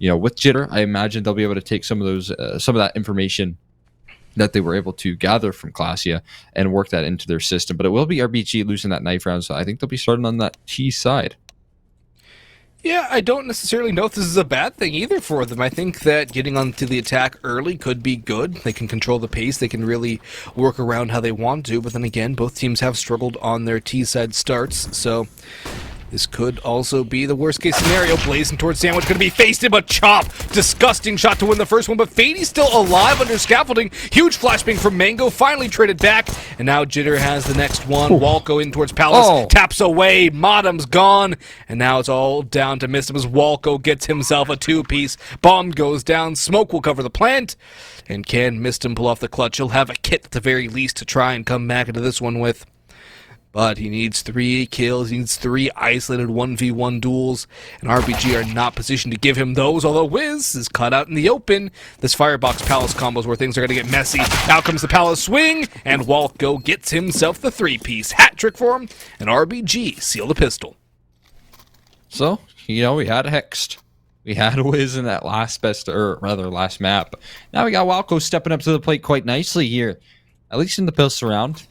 with Jitter, I imagine they'll be able to take some of that information that they were able to gather from Glacia and work that into their system. But it will be RBG losing that knife round, so I think they'll be starting on that T side. Yeah, I don't necessarily know if this is a bad thing either for them. I think that getting onto the attack early could be good. They can control the pace. They can really work around how they want to. But then again, both teams have struggled on their T-side starts. So this could also be the worst-case scenario. Blazing towards Sandwich, going to be faced in, but Chop. Disgusting shot to win the first one, but Fade's still alive under scaffolding. Huge flashbang from Mango, finally traded back. And now Jitter has the next one. Walko in towards Palace, taps away. Modem's gone. And now it's all down to Mistim as Walko gets himself a two-piece. Bomb goes down. Smoke will cover the plant. And can Mistim pull off the clutch? He'll have a kit at the very least to try and come back into this one with. But he needs 3 kills, he needs 3 isolated 1v1 duels, and RBG are not positioned to give him those, although Wiz is caught out in the open. This Firebox Palace combo is where things are going to get messy. Out comes the Palace swing, and Walko gets himself the 3-piece. Hat trick for him, and RBG seal the pistol. So, we had Hexed. We had Wiz in that last map. Now we got Walko stepping up to the plate quite nicely here, at least in the pistol round.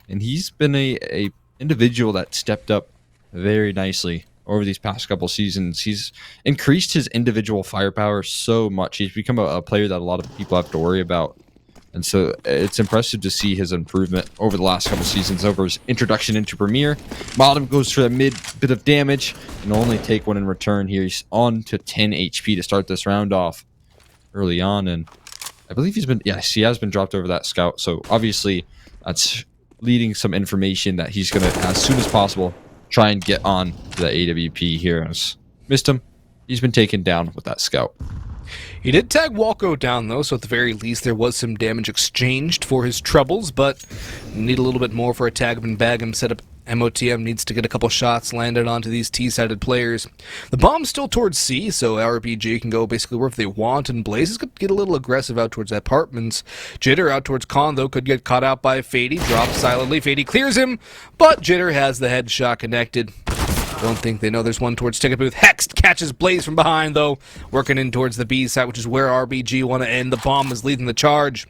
And he's been a individual that stepped up very nicely over these past couple seasons. He's increased his individual firepower so much. He's become a player that a lot of people have to worry about. And so it's impressive to see his improvement over the last couple seasons, over his introduction into Premier. Modem goes for a mid bit of damage and only take one in return here. He's on to 10 HP to start this round off early on. And I believe he has been dropped over that scout. So obviously that's leading some information that he's going to, as soon as possible, try and get on to the AWP here. Missed him. He's been taken down with that scout. He did tag Walko down, though, so at the very least there was some damage exchanged for his troubles, but need a little bit more for a tag him and bag him setup. MOTM needs to get a couple shots landed onto these T-sided players. The bomb's still towards C, so RBG can go basically wherever they want, and Blaze is going to get a little aggressive out towards apartments. Jitter out towards Con, though, could get caught out by Fady. Drops silently. Fady clears him, but Jitter has the headshot connected. Don't think they know there's one towards Ticket Booth. Hext catches Blaze from behind, though, working in towards the B side, which is where RBG want to end. The bomb is leading the charge.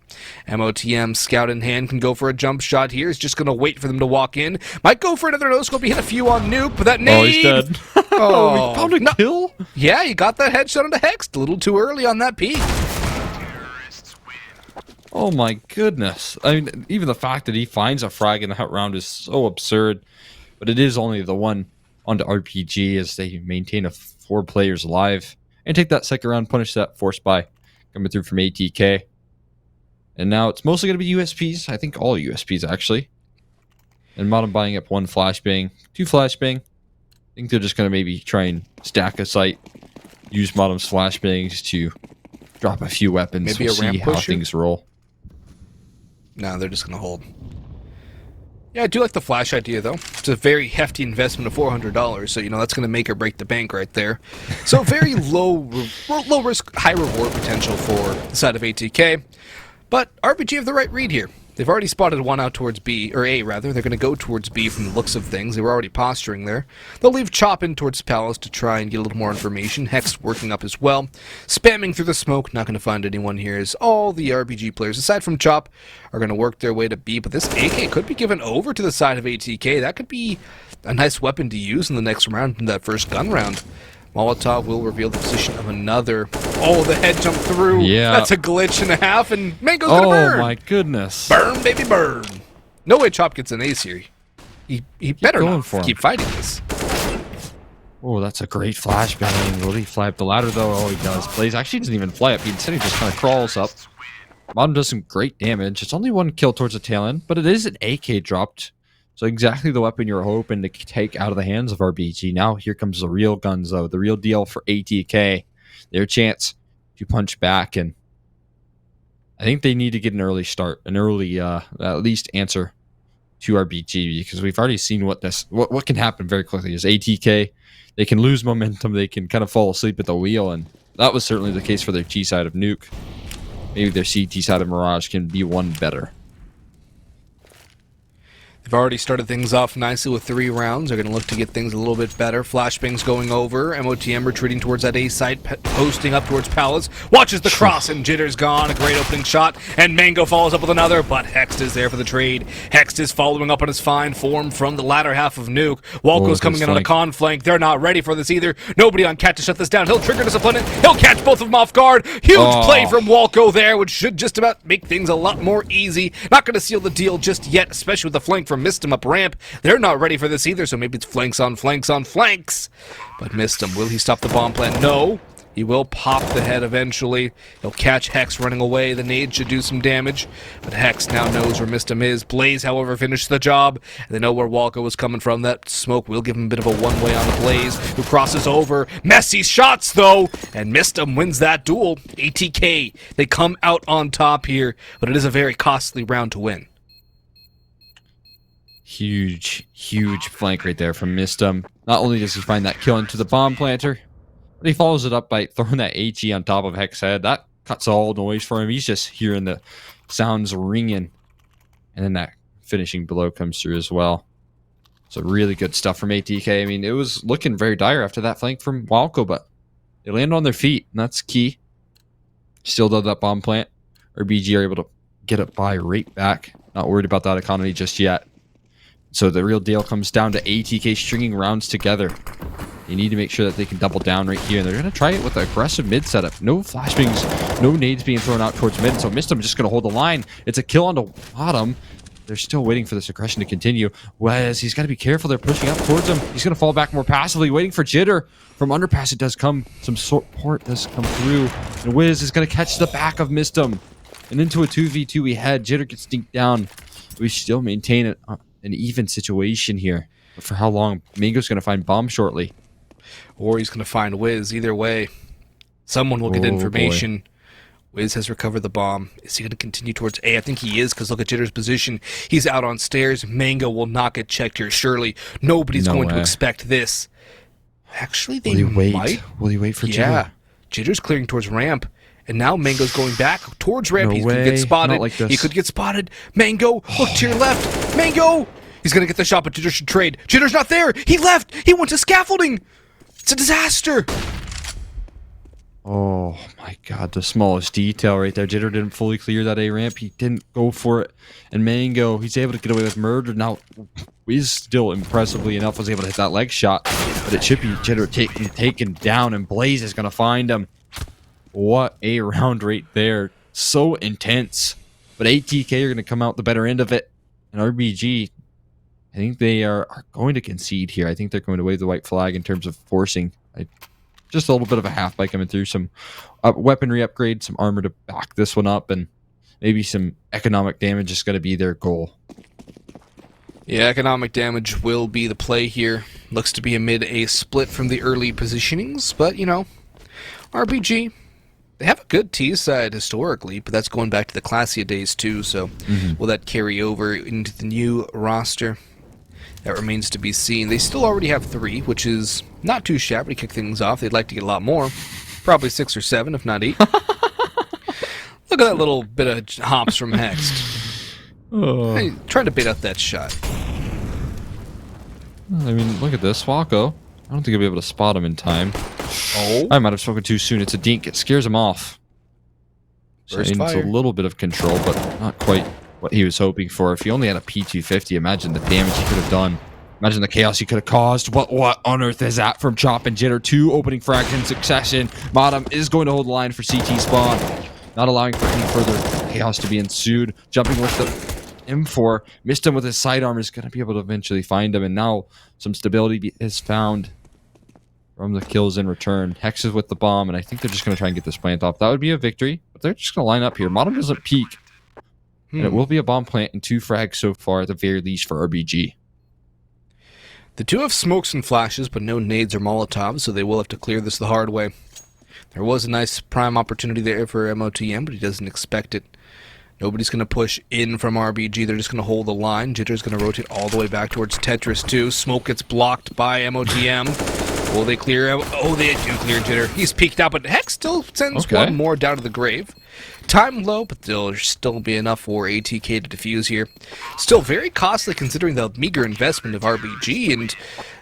MOTM, scout in hand, can go for a jump shot here. He's just going to wait for them to walk in. Might go for another no-scope. He hit a few on Nuke, but that nade... Oh, he's dead. Oh, we found a kill? Yeah, he got that headshot onto Hext. A little too early on that peak. Oh my goodness. I mean, even the fact that he finds a frag in that round is so absurd. But it is only the one onto RPG as they maintain 4 players alive and take that second round, punish that force buy coming through from ATK. And now it's mostly going to be USPs. I think all USPs actually. And Modem buying up 1 flashbang, 2 flashbang. I think they're just going to maybe try and stack a site, use Modem's flashbangs to drop a few weapons. Maybe we'll a ramp see how pusher? things roll. No, they're just going to hold. Yeah, I do like the flash idea, though. It's a very hefty investment of $400, so, that's going to make or break the bank right there. So, very low risk, high reward potential for the side of ATK. But RBG have the right read here. They've already spotted one out towards B, or A, rather. They're going to go towards B from the looks of things. They were already posturing there. They'll leave Chop in towards Palace to try and get a little more information. Hex working up as well. Spamming through the smoke. Not going to find anyone here as all the RBG players, aside from Chop, are going to work their way to B. But this AK could be given over to the side of ATK. That could be a nice weapon to use in the next round, in that first gun round. Molotov will reveal the position of another. Oh, the head jump through. Yeah. That's a glitch and a half, and Mango's gonna burn. Oh my goodness. Burn, baby, burn. No way Chop gets an ace here. He better not keep fighting this. Oh, that's a great flashbang. Will he fly up the ladder, though? Oh, he does. Blaze actually doesn't even fly up. Instead, he just kind of crawls up. Modem does some great damage. It's only 1 kill towards the tail end, but it is an AK dropped. So exactly the weapon you're hoping to take out of the hands of RBG. Now here comes the real guns, though. The real deal for ATK. Their chance to punch back. And I think they need to get an early start. An early, at least, answer to RBG. Because we've already seen what can happen very quickly. Is ATK, they can lose momentum. They can kind of fall asleep at the wheel. And that was certainly the case for their T side of Nuke. Maybe their CT side of Mirage can be one better. They've already started things off nicely with 3 rounds. They're going to look to get things a little bit better. Flashbangs going over. MOTM retreating towards that A site, posting up towards Palace. Watches the cross, and Jitter's gone. A great opening shot, and Mango follows up with another, but Hext is there for the trade. Hext is following up on his fine form from the latter half of Nuke. Walco's coming in on a con flank. They're not ready for this either. Nobody on Cat to shut this down. He'll trigger discipline it. He'll catch both of them off guard. Huge play from Walco there, which should just about make things a lot more easy. Not going to seal the deal just yet, especially with the flank from Mistum up ramp. They're not ready for this either, so maybe it's flanks on flanks on flanks. But Mistum, will he stop the bomb plant? No. He will pop the head eventually. He'll catch Hex running away. The nade should do some damage. But Hex now knows where Mistum is. Blaze, however, finished the job. And they know where Walco was coming from. That smoke will give him a bit of a one-way on the Blaze, who crosses over. Messy shots, though! And Mistum wins that duel. ATK. They come out on top here, but it is a very costly round to win. Huge flank right there from Mistum. Not only does he find that kill into the bomb planter, but he follows it up by throwing that HE on top of Hex's head. That cuts all noise for him. He's just hearing the sounds ringing. And then that finishing blow comes through as well. So really good stuff from ATK. I mean, it was looking very dire after that flank from Walco, but they land on their feet, and that's key. Still did that bomb plant. RBG are able to get it by right back. Not worried about that economy just yet. So the real deal comes down to ATK stringing rounds together. They need to make sure that they can double down right here, and they're going to try it with an aggressive mid setup. No flashbangs, no nades being thrown out towards mid, so Mistum just going to hold the line. It's a kill on the bottom. They're still waiting for this aggression to continue. Wes, he's got to be careful. They're pushing up towards him. He's going to fall back more passively, waiting for Jitter. From underpass, it does come. Some support does come through. And Wiz is going to catch the back of Mistum. And into a 2v2 we head. Jitter gets dinked down. We still maintain an even situation here. But for how long? Mango's going to find bomb shortly. Or he's going to find Wiz. Either way, someone will get information. Boy. Wiz has recovered the bomb. Is he going to continue towards A? I think he is, because look at Jitter's position. He's out on stairs. Mango will not get checked here, surely. Nobody's going to expect this. Actually, they might. Will he wait for Jitter? Yeah. Jitter's clearing towards ramp. And now Mango's going back towards ramp. He could get spotted. Not like this. He could get spotted. Mango, look to your left. Mango! He's going to get the shot, but Jitter should trade. Jitter's not there. He left. He went to scaffolding. It's a disaster. Oh my god, the smallest detail right there. Jitter didn't fully clear that A ramp. He didn't go for it. And Mango, he's able to get away with murder. Now, he's still impressively enough was able to hit that leg shot. But it should be Jitter taken down, and Blaze is going to find him. What a round right there. So intense. But ATK are going to come out the better end of it. And RBG, I think they are going to concede here. I think they're going to wave the white flag in terms of forcing. Just a little bit of a half by coming through. Some weaponry upgrade, some armor to back this one up, and maybe some economic damage is going to be their goal. Yeah, economic damage will be the play here. Looks to be a mid-A split from the early positionings, but, you know, RBG, they have a good T side historically, but that's going back to the Classier days too, so will that carry over into the new roster? That remains to be seen. They still already have 3, which is not too shabby to kick things off. They'd like to get a lot more. Probably 6 or 7, if not 8. Look at that little bit of hops from Hext. Hey, trying to bait out that shot. I mean, look at this. Walco. I don't think I'll be able to spot him in time. Oh. I might have spoken too soon. It's a dink. It scares him off. So Burst it's fire. a little bit of control, but not quite what he was hoping for. If he only had a P250, imagine the damage he could have done. Imagine the chaos he could have caused. What on earth is that from Chop and Jitter? 2 opening frags in succession. Bottom is going to hold the line for CT spawn. Not allowing for any further chaos to be ensued. Jumping with the M4. Missed him with his sidearm. Is going to be able to eventually find him. And now some stability is found from the kills in return. Hex is with the bomb, and I think they're just going to try and get this plant off. That would be a victory, but they're just going to line up here. Bottom doesn't peek. And it will be a bomb plant and 2 frags so far at the very least for RBG. The 2 have smokes and flashes, but no nades or molotovs, so they will have to clear this the hard way. There was a nice prime opportunity there for MOTM, but he doesn't expect it. Nobody's going to push in from RBG. They're just going to hold the line. Jitter's going to rotate all the way back towards Tetris too. Smoke gets blocked by MOTM. Will they clear him? Oh, they do clear Jitter. He's peeked out, but Hex still sends one more down to the grave. Time low, but there'll still be enough for ATK to defuse here. Still very costly considering the meager investment of RBG, and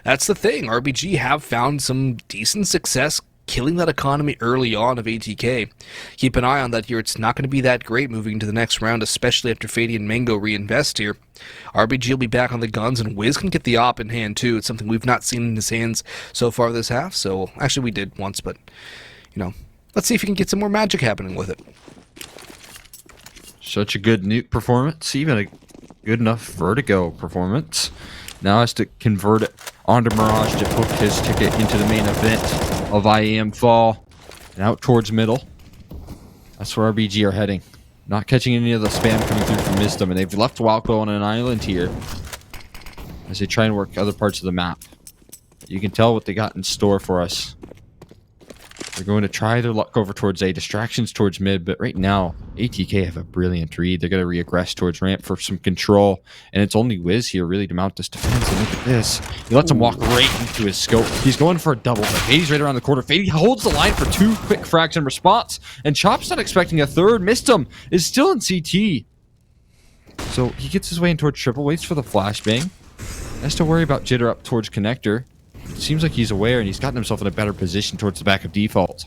that's the thing. RBG have found some decent success killing that economy early on of ATK. Keep an eye on that here. It's not going to be that great moving to the next round, especially after Fady and Mango reinvest here. RBG will be back on the guns, and Wiz can get the op in hand too. It's something we've not seen in his hands so far this half. So actually we did once, but you know, let's see if we can get some more magic happening with it. Such a good nuke performance, even a good enough Vertigo performance. Now has to convert it onto Mirage to hook his ticket into the main event of IEM Fall and out towards middle. That's where RBG are heading. Not catching any of the spam coming through from Wisdom, and they've left Walco on an island here as they try and work other parts of the map. You can tell what they got in store for us. They're going to try their luck over towards A, distractions towards mid, but right now, ATK have a brilliant read. They're going to re-aggress towards ramp for some control, and it's only Wiz here really to mount this defense, and look at this. He lets him walk right into his scope. He's going for a double, but Fady's right around the corner. Fady holds the line for 2 quick frags in response, and Chop's not expecting a third. Missed him, is still in CT. So he gets his way in towards triple, waits for the flashbang. Has to worry about Jitter up towards connector. It seems like he's aware, and he's gotten himself in a better position towards the back of default.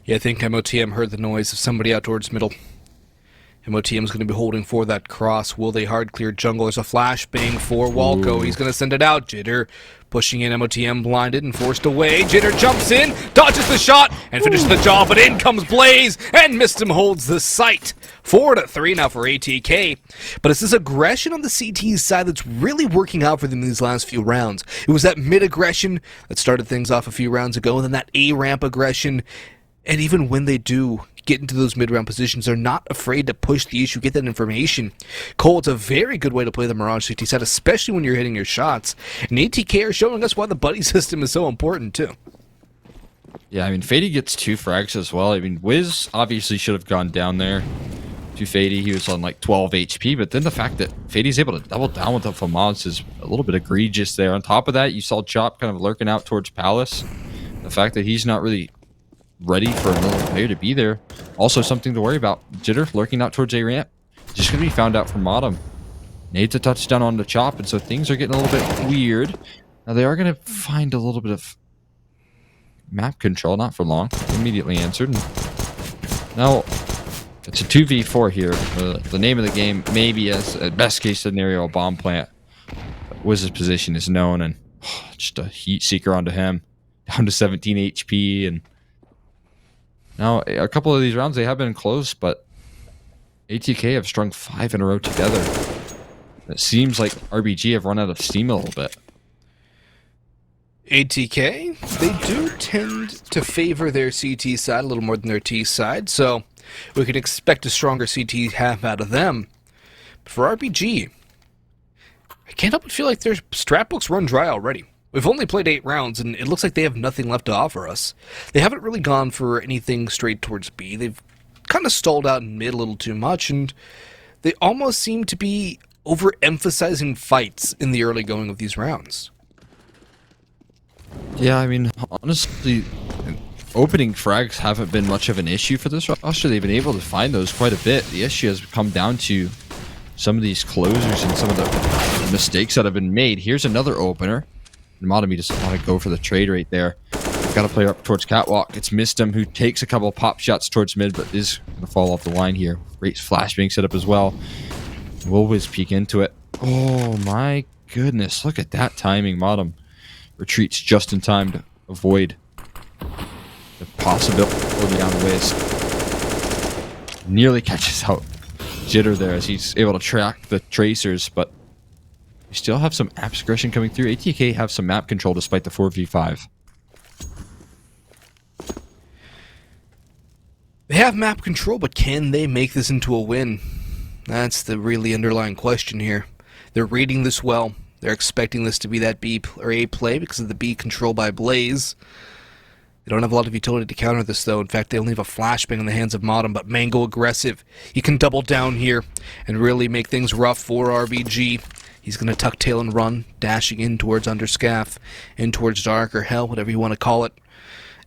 Yeah, I think MOTM heard the noise of somebody out towards middle. MOTM's going to be holding for that cross. Will they hard clear jungle? There's a flashbang for Walco. He's going to send it out. Jitter pushing in, MOTM blinded and forced away. Jitter jumps in, dodges the shot, and finishes the job, but in comes Blaze, and Mistim holds the site. 4-3 now for ATK. But it's this aggression on the CT side that's really working out for them in these last few rounds. It was that mid-aggression that started things off a few rounds ago, and then that A-ramp aggression. And even when they do get into those mid-round positions, they're not afraid to push the issue, get that information. Cole, it's a very good way to play the Mirage CT side, especially when you're hitting your shots. And ATK are showing us why the buddy system is so important, too. Yeah, I mean, Fady gets 2 frags as well. I mean, Wiz obviously should have gone down there to Fady. He was on like 12 HP, but then the fact that Fady's able to double down with the FAMAS is a little bit egregious there. On top of that, you saw Chop kind of lurking out towards Palace. The fact that he's not really ready for another player to be there. Also something to worry about. Jitter lurking out towards A-ramp. Just going to be found out from Bottom. Needs a touchdown on the Chop, and so things are getting a little bit weird. Now they are going to find a little bit of map control, not for long. Immediately answered. Now it's a 2v4 here. The name of the game maybe as a best case scenario a bomb plant. Wiz's position is known, and just a heat seeker onto him. Down to 17 HP, and now, a couple of these rounds, they have been close, but ATK have strung 5 in a row together. It seems like RBG have run out of steam a little bit. ATK, they do tend to favor their CT side a little more than their T side, so we can expect a stronger CT half out of them. But for RBG, I can't help but feel like their strat books run dry already. We've only played 8 rounds, and it looks like they have nothing left to offer us. They haven't really gone for anything straight towards B. They've kind of stalled out in mid a little too much, and they almost seem to be overemphasizing fights in the early going of these rounds. Yeah, I mean, honestly, opening frags haven't been much of an issue for this roster. They've been able to find those quite a bit. The issue has come down to some of these closers and some of the mistakes that have been made. Here's another opener. Motomy doesn't want to go for the trade right there. Got a player up towards Catwalk. It's Mistim who takes a couple of pop shots towards mid, but is going to fall off the line here. Great flash being set up as well. Will Wiz peek into it. Oh my goodness. Look at that timing. Motom retreats just in time to avoid the possibility on Wiz. Nearly catches out Jitter there as he's able to track the tracers, but we still have some apps aggression coming through. ATK have some map control despite the 4v5. They have map control, but can they make this into a win? That's the really underlying question here. They're reading this well. They're expecting this to be that B or A play because of the B control by Blaze. They don't have a lot of utility to counter this, though. In fact, they only have a flashbang in the hands of Motom, but Mango aggressive. He can double down here and really make things rough for RBG. He's going to tuck tail and run, dashing in towards Underscaff, in towards Dark or Hell, whatever you want to call it.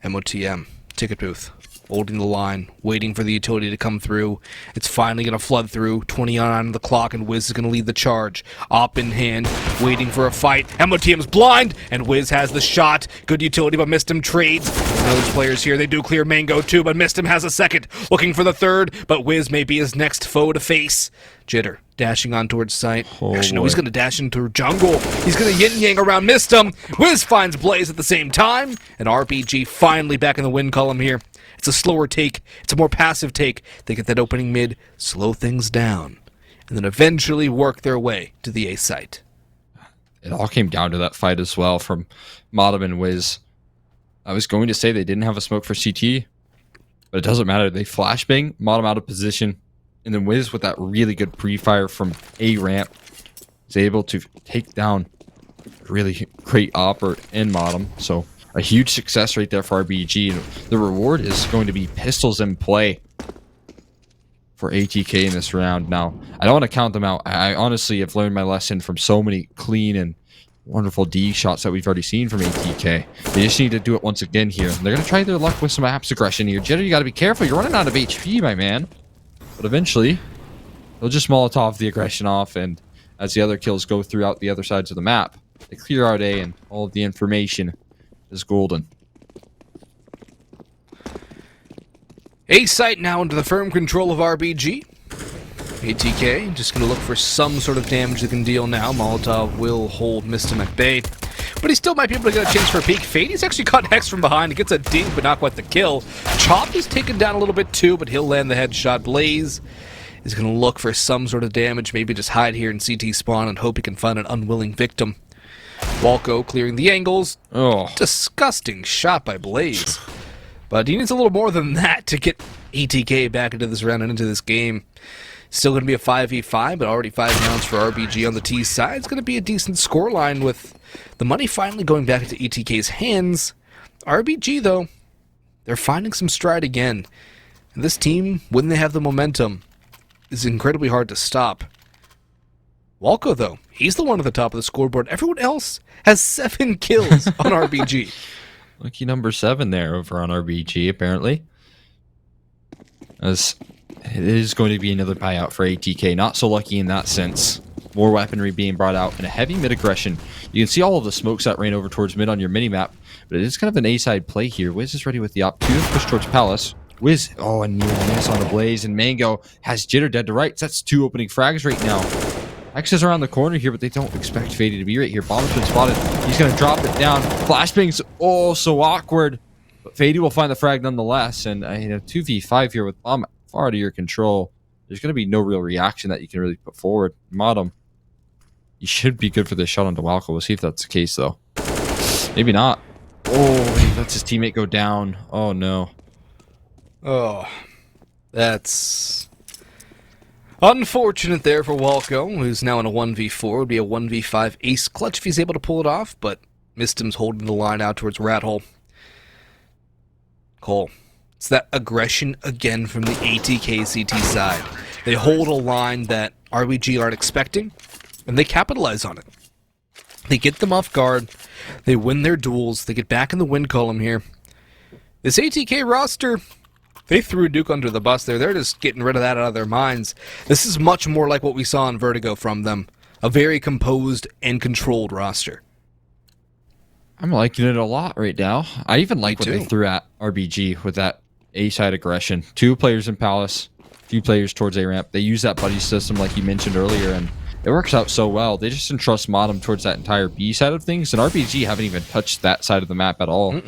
MOTM, ticket booth, holding the line, waiting for the utility to come through. It's finally going to flood through, 20 on the clock, and Wiz is going to lead the charge. Op in hand, waiting for a fight. MOTM's blind, and Wiz has the shot. Good utility, but Mistim trades. Those players here, they do clear Mango too, but Mistim has a second, looking for the third, but Wiz may be his next foe to face. Jitter, dashing on towards site. Actually, no, he's going to dash into jungle. He's going to yin-yang around Mistim. Wiz finds Blaze at the same time, and RBG finally back in the win column here. It's a slower take. It's a more passive take. They get that opening mid, slow things down, and then eventually work their way to the A site. It all came down to that fight as well from Modem and Wiz. I was going to say they didn't have a smoke for CT, but it doesn't matter. They flashbang, Modem out of position, and then Wiz with that really good pre-fire from A ramp is able to take down a really great Opper and Modem. So a huge success right there for RBG. And the reward is going to be pistols in play for ATK in this round. Now, I don't want to count them out. I honestly have learned my lesson from so many clean and wonderful D shots that we've already seen from ATK. They just need to do it once again here. They're going to try their luck with some apps aggression here. Jitter, you got to be careful. You're running out of HP, my man. But eventually, they'll just Molotov the aggression off, and as the other kills go throughout the other sides of the map, they clear out A, and all of the information is golden. A site now under the firm control of RBG. ATK just going to look for some sort of damage they can deal now. Molotov will hold Mistim at bay, but he still might be able to get a chance for a peek. Fade's actually caught Hex from behind. He gets a ding, but not quite the kill. Chop is taken down a little bit too, but he'll land the headshot. Blaze is going to look for some sort of damage, maybe just hide here in CT spawn and hope he can find an unwilling victim. Walco clearing the angles. Oh, Disgusting shot by Blaze. But he needs a little more than that to get ATK back into this round and into this game. Still going to be a 5v5, but already 5 rounds for RBG on the T side. It's going to be a decent scoreline with the money finally going back into ATK's hands. RBG, though, they're finding some stride again. And this team, when they have the momentum, is incredibly hard to stop. Walco, though, he's the one at the top of the scoreboard. Everyone else has 7 kills on RBG. lucky number 7 there over on RBG, apparently. As it is going to be another buyout for ATK. Not so lucky in that sense. More weaponry being brought out and a heavy mid aggression. You can see all of the smokes that ran over towards mid on your minimap, but it is kind of an A-side play here. Wiz is ready with the op 2, push towards Palace. Wiz, oh, and near miss on the Blaze, and Mango has Jitter dead to rights. That's 2 opening frags right now. X is around the corner here, but they don't expect Fady to be right here. Bomb's been spotted. He's going to drop it down. Flashbang's oh so awkward, but Fady will find the frag nonetheless. And 2v5 here with Bomb far out of your control. There's going to be no real reaction that you can really put forward. Modem, you should be good for this shot onto Walco. We'll see if that's the case, though. Maybe not. Oh, he lets his teammate go down. Oh, no. Oh, that's unfortunate there for Walco, who's now in a 1v4. Would be a 1v5 ace clutch if he's able to pull it off, but Mistim's holding the line out towards Rat Hole. Cole, it's that aggression again from the ATK CT side. They hold a line that RBG aren't expecting, and they capitalize on it. They get them off guard, they win their duels, they get back in the win column here. This ATK roster, they threw Duke under the bus there. They're just getting rid of that out of their minds. This is much more like what we saw in Vertigo from them. A very composed and controlled roster. I'm liking it a lot right now. I even like what too. they threw at RBG with that A-side aggression. 2 players in Palace, 2 players towards A-ramp. They use that buddy system like you mentioned earlier, and it works out so well. They just entrust Modem towards that entire B side of things, and RBG haven't even touched that side of the map at all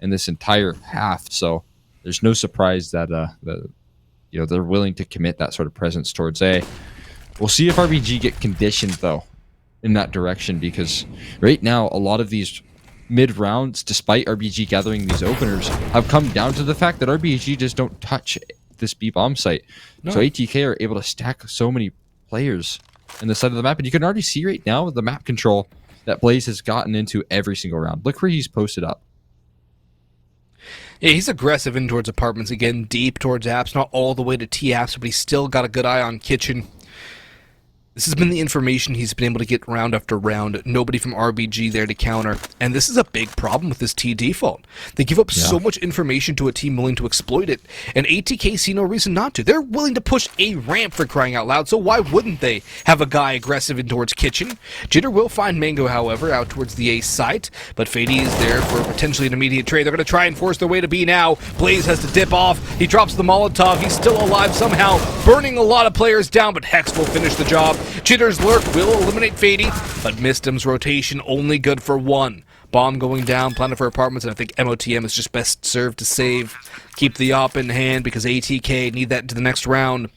in this entire half. So there's no surprise that they're willing to commit that sort of presence towards A. We'll see if RBG get conditioned though in that direction, because right now a lot of these mid rounds, despite RBG gathering these openers, have come down to the fact that RBG just don't touch this B bomb site. No. So ATK are able to stack so many players in the side of the map, and you can already see right now with the map control that Blaze has gotten into every single round. Look where he's posted up. Yeah, he's aggressive in towards apartments again, deep towards apps, not all the way to T apps, but he's still got a good eye on kitchen. This has been the information he's been able to get round after round. Nobody from RBG there to counter. And this is a big problem with this T default. They give up so much information to a team willing to exploit it, and ATK see no reason not to. They're willing to push a ramp for crying out loud, so why wouldn't they have a guy aggressive in towards kitchen? Jitter will find Mango, however, out towards the A site, but Fady is there for potentially an immediate trade. They're going to try and force their way to B now. Blaze has to dip off. He drops the Molotov. He's still alive somehow, burning a lot of players down, but Hex will finish the job. Jitter's lurk will eliminate Fady, but Mistim's rotation only good for one. Bomb going down, Planet for Apartments, and I think MOTM is just best served to save. Keep the op in hand because ATK need that into the next round.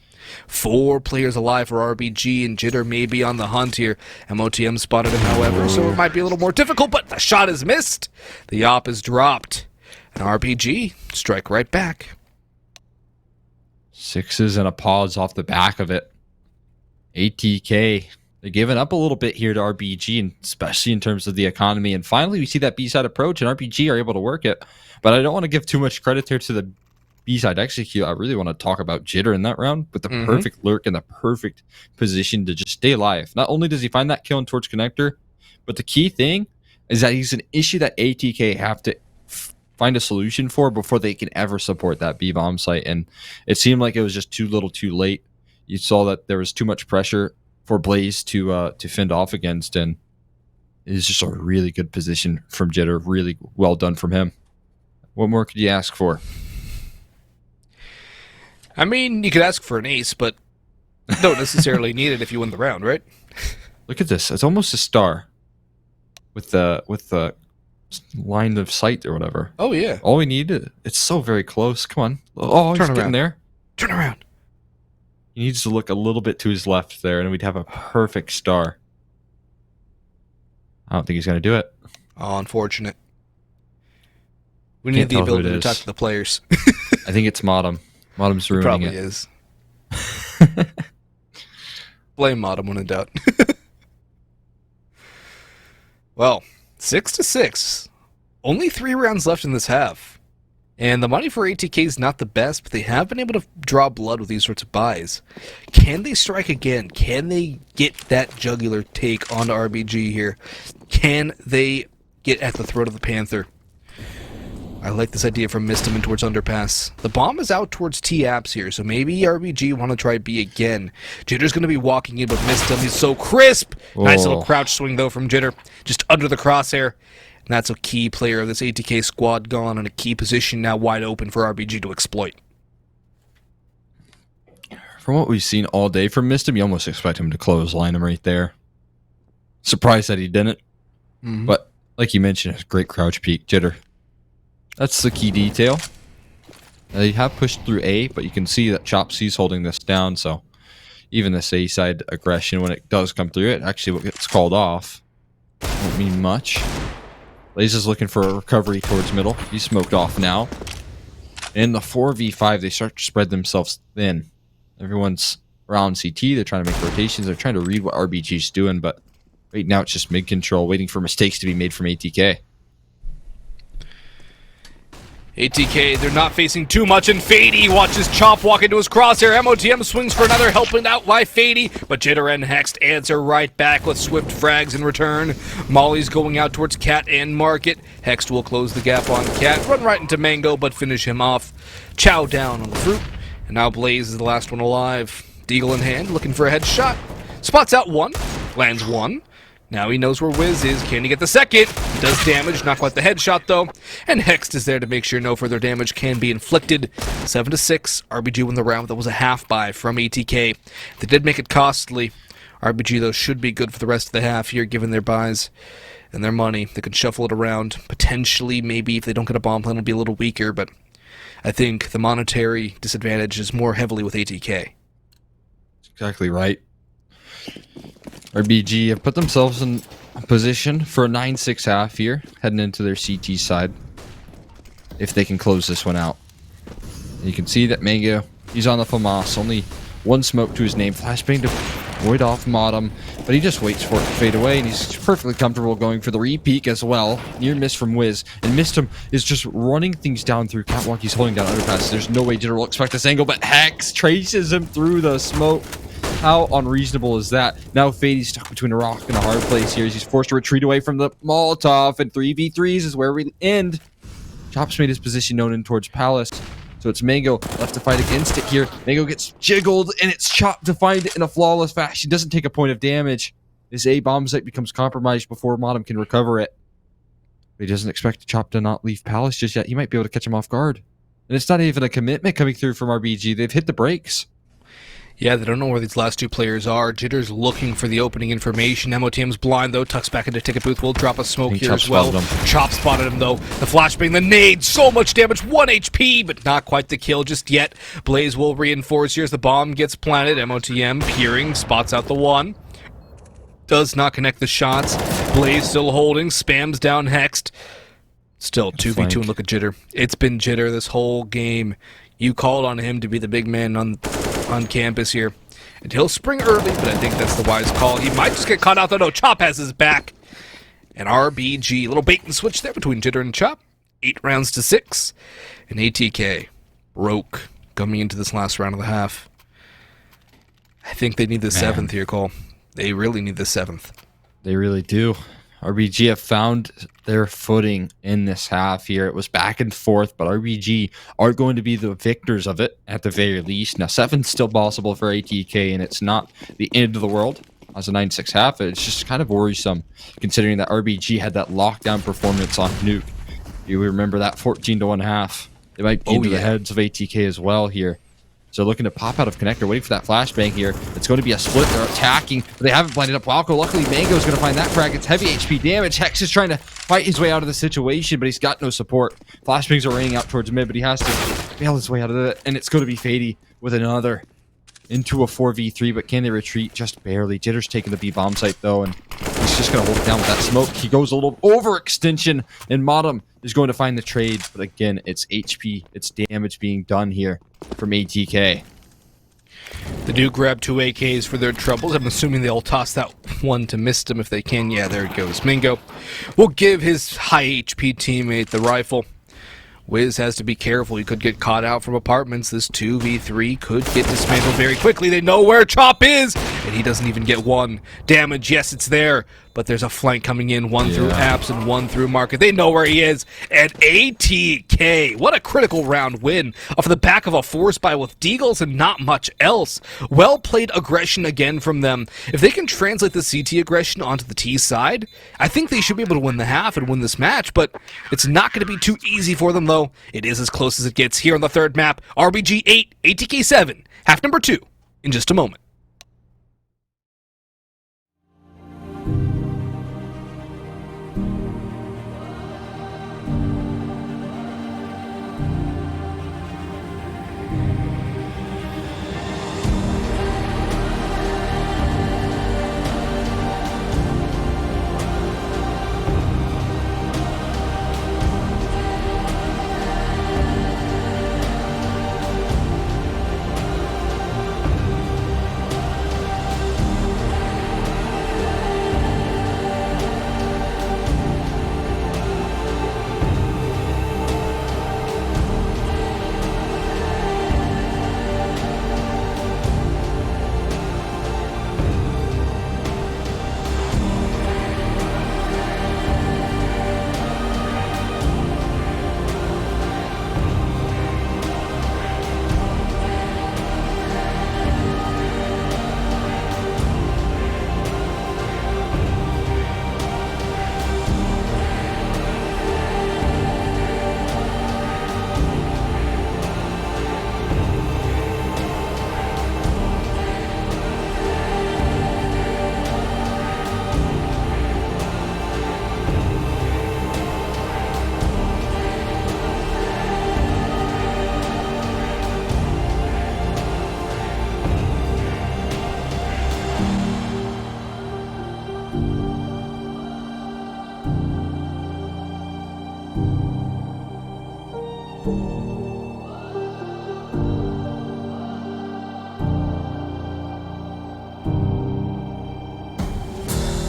4 players alive for RBG, and Jitter may be on the hunt here. MOTM spotted him, however, so it might be a little more difficult, but the shot is missed. The op is dropped, and RBG strike right back. 6s and a pause off the back of it. ATK, they're giving up a little bit here to RBG, and especially in terms of the economy. And finally, we see that B-side approach, and RBG are able to work it. But I don't want to give too much credit here to the B-side execute. I really want to talk about Jitter in that round with the perfect lurk and the perfect position to just stay alive. Not only does he find that kill in towards connector, but the key thing is that he's an issue that ATK have to find a solution for before they can ever support that B-bomb site. And it seemed like it was just too little too late. You saw that there was too much pressure for Blaze to fend off against, and it's just a really good position from Jitter. Really well done from him. What more could you ask for? I mean, you could ask for an ace, but don't necessarily need it if you win the round, right? Look at this. It's almost a star with the line of sight or whatever. Oh, yeah. All we need, it's so very close. Come on. Oh, he's getting there. Turn around. He needs to look a little bit to his left there, and we'd have a perfect star. I don't think he's going to do it. Oh, unfortunate. We need the ability to talk to the players. I think it's Modem. Modem's ruining it. Probably is. Blame Modem when in doubt. Well, 6-6. Only 3 rounds left in this half. And the money for ATK is not the best, but they have been able to draw blood with these sorts of buys. Can they strike again? Can they get that jugular take onto RBG here? Can they get at the throat of the Panther? I like this idea from Mistim and towards Underpass. The bomb is out towards T-Apps here, so maybe RBG want to try B again. Jitter's going to be walking in, but Mistim, he's so crisp! Oh. Nice little crouch swing, though, from Jitter. Just under the crosshair. And that's a key player of this ATK squad gone in a key position now wide open for RBG to exploit. From what we've seen all day from Mistim, you almost expect him to clothesline him right there. Surprised that he didn't. But like you mentioned, it's a great crouch peek. Jitter. That's the key detail. They have pushed through A, but you can see that Chopsy's holding this down, so even this A-side aggression, when it does come through, it actually gets called off. Won't mean much. Blaze is looking for a recovery towards middle. He's smoked off now. In the 4v5, they start to spread themselves thin. Everyone's around CT. They're trying to make rotations. They're trying to read what RBG's doing, but right now it's just mid-control, waiting for mistakes to be made from ATK. ATK, they're not facing too much, and Fady watches Chomp walk into his crosshair. MOTM swings for another, helping out by Fady, but Jitter and Hex answer right back with swift frags in return. Molly's going out towards Cat and Market. Hex will close the gap on Cat, run right into Mango, but finish him off. Chow down on the fruit, and now Blaze is the last one alive. Deagle in hand, looking for a headshot. Spots out one, lands one. Now he knows where Wiz is. Can he get the second? He does damage, not quite the headshot though. And Hex is there to make sure no further damage can be inflicted. 7-6. RBG win the round. That was a half buy from ATK. They did make it costly. RBG though should be good for the rest of the half here, given their buys and their money. They can shuffle it around. Potentially, maybe if they don't get a bomb plan, it'll be a little weaker. But I think the monetary disadvantage is more heavily with ATK. Exactly right. RBG have put themselves in a position for a 9-6 half here, heading into their CT side, if they can close this one out. And you can see that Mango, he's on the FAMAS, only one smoke to his name, flashbang to void off Modem, but he just waits for it to fade away, and he's perfectly comfortable going for the re-peek as well. Near miss from Wiz, and Mistim is just running things down through Catwalk. He's holding down Underpass. There's no way Jitter will expect this angle, but Hex traces him through the smoke. How unreasonable is that? Now Fade's stuck between a rock and a hard place here. He's forced to retreat away from the Molotov, and 3v3s is where we end. Chop's made his position known in towards Palace, so it's Mango left to fight against it here. Mango gets jiggled, and it's Chop to find it in a flawless fashion. Doesn't take a point of damage. His A bomb site becomes compromised before Modem can recover it. But he doesn't expect Chop to not leave Palace just yet. He might be able to catch him off guard. And it's not even a commitment coming through from RBG. They've hit the brakes. Yeah, they don't know where these last two players are. Jitter's looking for the opening information. MOTM's blind, though. Tucks back into ticket booth. Will drop a smoke here as well. Chop spotted him, though. The flashbang, the nade. So much damage. 1 HP, but not quite the kill just yet. Blaze will reinforce here as the bomb gets planted. MOTM peering, spots out the one. Does not connect the shots. Blaze still holding. Spams down Hexed. Still 2v2, and look at Jitter. It's been Jitter this whole game. You called on him to be the big man on campus here. And he'll spring early, but I think that's the wise call. He might just get caught out, though. No, Chop has his back. And RBG, little bait and switch there between Jitter and Chop. 8 rounds to 6. And ATK broke coming into this last round of the half. I think they need the 7th here, Cole. They really need the 7th. They really do. RBG have found their footing in this half here. It was back and forth, but RBG are going to be the victors of it at the very least. Now, 7's still possible for ATK, and it's not the end of the world as a 9-6 half. It's just kind of worrisome considering that RBG had that lockdown performance on Nuke. You remember that 14-1 half. They might be into the heads of ATK as well here. So looking to pop out of connector, waiting for that flashbang here. It's going to be a split. They're attacking, but they haven't blinded up Walco. Luckily, Mango's going to find that frag. It's heavy HP damage. Hex is trying to fight his way out of the situation, but he's got no support. Flashbangs are raining out towards mid, but he has to bail his way out of it. And it's going to be Fady with another into a 4v3, but can they retreat? Just barely. Jitter's taking the B bomb site, though, and he's just going to hold it down with that smoke. He goes a little overextension, and Modem is going to find the trade. But again, it's HP. It's damage being done here from ATK. They do grab 2 AKs for their troubles. I'm assuming they'll toss that one to Mistim if they can. Yeah, there it goes. Mingo will give his high HP teammate the rifle. Wiz has to be careful. He could get caught out from apartments. This 2v3 could get dismantled very quickly. They know where Chop is, and he doesn't even get one damage. Yes, it's there, but there's a flank coming in, one through Apps and one through Market. They know where he is, and ATK, what a critical round win off the back of a force buy with Deagles and not much else. Well played aggression again from them. If they can translate the CT aggression onto the T side, I think they should be able to win the half and win this match, but it's not going to be too easy for them, though. It is as close as it gets here on the third map. RBG 8, ATK 7, half number 2 in just a moment.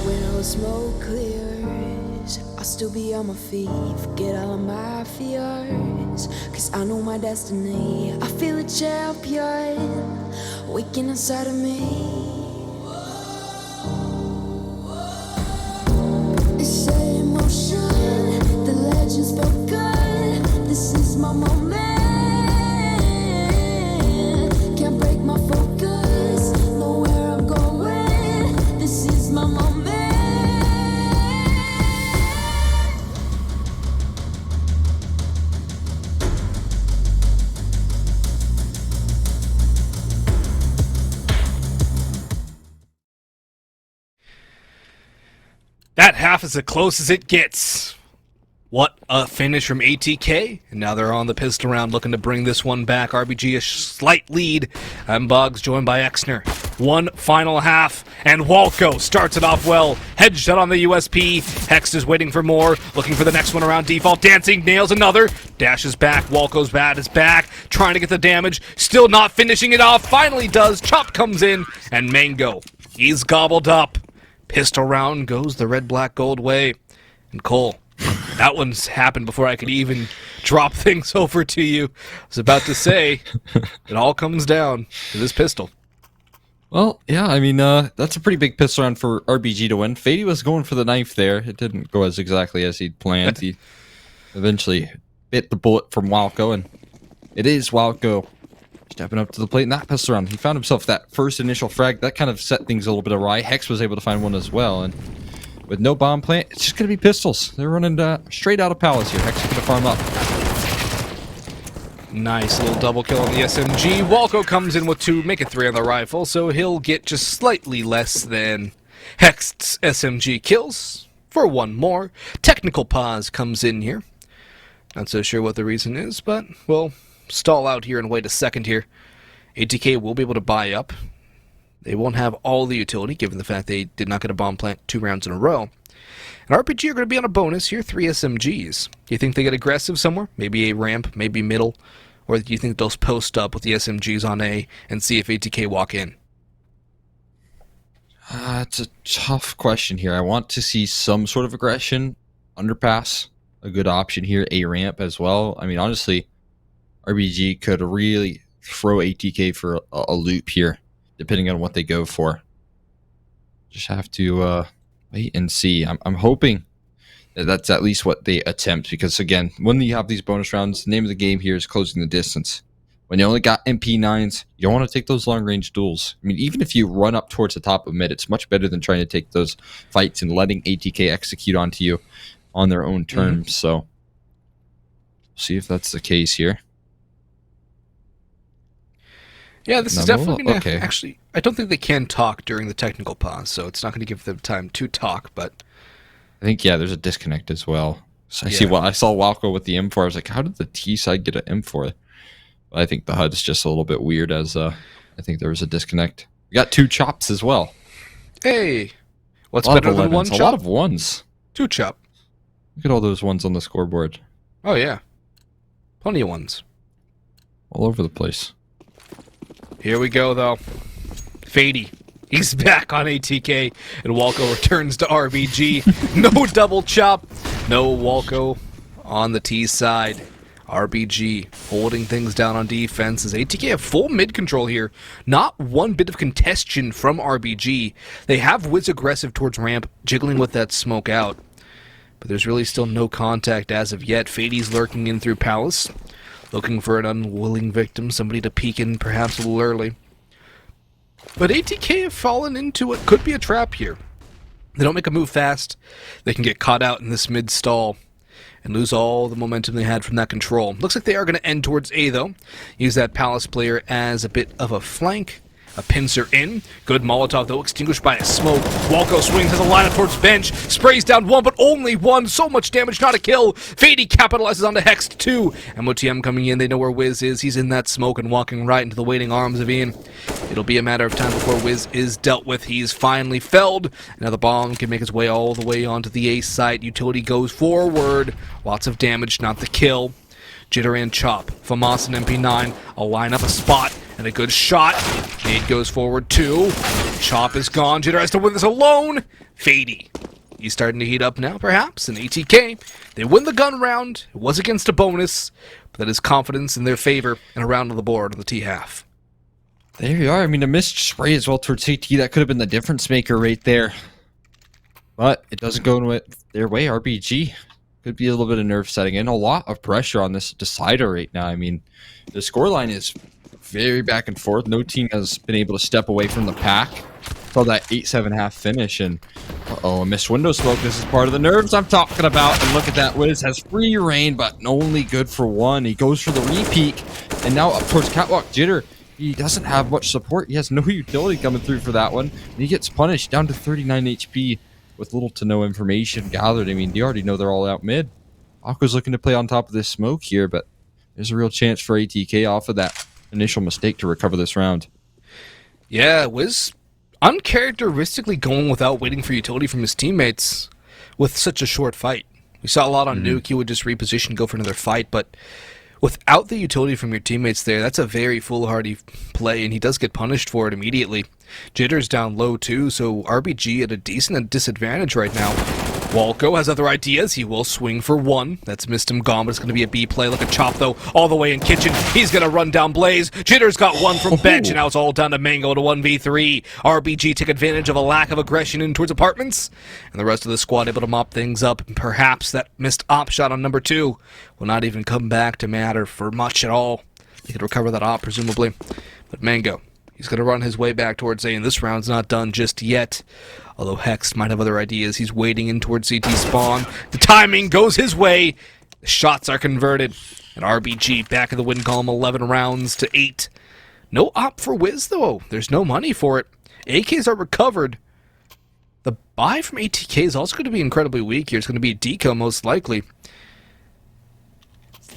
When all smoke clears, I'll still be on my feet, forget all of my fears, cause I know my destiny. I feel a champion waking inside of me. It's set in motion, the legend's spoken. This is my moment. Can't break my focus, know where I'm going. This is my moment. That half is as close as it gets. What a finish from ATK. And now they're on the pistol round looking to bring this one back. RBG a slight lead. And Buggs joined by Exner. One final half. And Walco starts it off well. Headshot on the USP. Hext is waiting for more. Looking for the next one around default. Dancing nails another. Dashes back. Walco's bat is back. Trying to get the damage. Still not finishing it off. Finally does. Chop comes in. And Mango. He's gobbled up. Pistol round goes the red, black, gold way. And Cole, that one's happened before I could even drop things over to you. I was about to say, it all comes down to this pistol. Well, yeah, I mean, that's a pretty big pistol round for RBG to win. Fady was going for the knife there. It didn't go as exactly as he'd planned. He eventually bit the bullet from Walco, and it is Walco stepping up to the plate in that pistol round. He found himself that first initial frag. That kind of set things a little bit awry. Hex was able to find one as well, and with no bomb plant, it's just going to be pistols. They're running straight out of Palace here. Hex is going to farm up. Nice little double kill on the SMG. Walco comes in with 2, make it 3 on the rifle, so he'll get just slightly less than Hext's SMG kills for 1 more. Technical pause comes in here. Not so sure what the reason is, but we'll stall out here and wait a second here. ATK will be able to buy up. They won't have all the utility, given the fact they did not get a bomb plant 2 rounds in a row. And RPG are going to be on a bonus here, 3 SMGs. Do you think they get aggressive somewhere? Maybe A ramp, maybe middle? Or do you think they'll post up with the SMGs on A and see if ATK walk in? It's a tough question here. I want to see some sort of aggression. Underpass, a good option here. A ramp as well. I mean, honestly, RBG could really throw ATK for a loop here, depending on what they go for. Just have to wait and see. I'm hoping that that's at least what they attempt, because again, when you have these bonus rounds, the name of the game here is closing the distance. When you only got MP9s, you don't want to take those long-range duels. I mean, even if you run up towards the top of mid, it's much better than trying to take those fights and letting ATK execute onto you on their own terms. So, see if that's the case here. Yeah, this is definitely going to... Okay. Actually, I don't think they can talk during the technical pause, so it's not going to give them time to talk, but... I think, yeah, there's a disconnect as well. So Yeah. I saw Walco with the M4. I was like, how did the T side get an M4? But I think the HUD is just a little bit weird, as I think there was a disconnect. We got 2 chops as well. Hey! What's A lot better of than 1 11s, chop? a lot of 1s. 2 chop. Look at all those 1s on the scoreboard. Oh, yeah. Plenty of 1s. All over the place. Here we go, though. Fady. He's back on ATK, and Walco returns to RBG. No double chop. No Walco on the T side. RBG holding things down on defense as ATK have full mid control here. Not one bit of congestion from RBG. They have Wiz aggressive towards ramp, jiggling with that smoke out. But there's really still no contact as of yet. Fady's lurking in through Palace, looking for an unwilling victim, somebody to peek in perhaps a little early. But ATK have fallen into what could be a trap here. They don't make a move fast. They can get caught out in this mid-stall and lose all the momentum they had from that control. Looks like they are going to end towards A, though. Use that Palace player as a bit of a flank. A pincer in. Good Molotov, though, extinguished by a smoke. Walco swings as a lineup towards bench. Sprays down 1, but only 1. So much damage, not a kill. Fady capitalizes on the Hext 2. MOTM coming in. They know where Wiz is. He's in that smoke and walking right into the waiting arms of Ian. It'll be a matter of time before Wiz is dealt with. He's finally felled. Now the bomb can make its way all the way onto the A site. Utility goes forward. Lots of damage, not the kill. Jitter and Chop. Famas and MP9. A line up a spot. And a good shot. Nade goes forward too. Chop is gone. Jitter has to win this alone. Fady. He's starting to heat up now, perhaps. And ATK, they win the gun round. It was against a bonus, but that is confidence in their favor and a round on the board on the T-half. There you are. I mean, a missed spray as well towards CT. That could have been the difference maker right there. But it doesn't go in their way. RBG could be a little bit of nerve setting in. A lot of pressure on this decider right now. I mean, the scoreline is very back and forth. No team has been able to step away from the pack. Saw that 8-7 finish, and uh-oh, a missed window smoke. This is part of the nerves I'm talking about. And look at that. Wiz has free reign, but only good for one. He goes for the repeak, and now up towards Catwalk. Jitter, he doesn't have much support. He has no utility coming through for that one, and he gets punished down to 39 HP with little to no information gathered. I mean, you already know they're all out mid. Aqua's looking to play on top of this smoke here, but there's a real chance for ATK off of that initial mistake to recover this round. Yeah, Wiz uncharacteristically going without waiting for utility from his teammates with such a short fight. We saw a lot on Nuke. He would just reposition, go for another fight, but without the utility from your teammates there, that's a very foolhardy play, and he does get punished for it immediately. Jitter's down low too, so RBG at a decent disadvantage right now. Walco has other ideas. He will swing for one. That's missed him gone, but it's going to be a B play. Look at Chop, though, all the way in kitchen. He's going to run down Blaze. Jitter's got one from bench, and now it's all down to Mango to 1v3. RBG took advantage of a lack of aggression in towards apartments, and the rest of the squad able to mop things up. And perhaps that missed op shot on number 2 will not even come back to matter for much at all. He could recover that op, presumably. But Mango, he's going to run his way back towards A, and this round's not done just yet. Although Hex might have other ideas. He's wading in towards CT spawn. The timing goes his way. The shots are converted. And RBG back in the win column, 11 rounds to 8. No op for Wiz, though. There's no money for it. AKs are recovered. The buy from ATK is also going to be incredibly weak here. It's going to be a deco, most likely.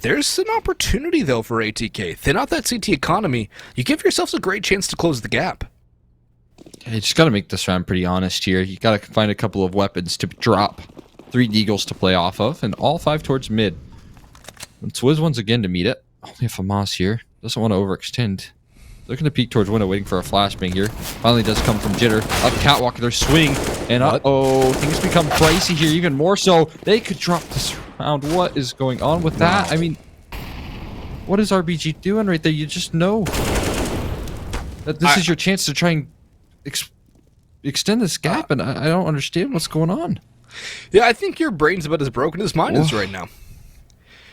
There's an opportunity, though, for ATK. Thin out that CT economy. You give yourselves a great chance to close the gap. You just got to make this round pretty honest here. You got to find a couple of weapons to drop. 3 Deagles to play off of, and all 5 towards mid. It's Wiz once again to meet it. Only a FAMAS here. Doesn't want to overextend. Looking to peek towards window, waiting for a flashbang here. Finally does come from Jitter. Up Catwalk, their swing. And uh-oh, things become pricey here even more so. They could drop this round. What is going on with that? I mean, what is RBG doing right there? You just know that this is your chance to try and extend this gap, and I don't understand what's going on. Yeah, I think your brain's about as broken as mine is right now.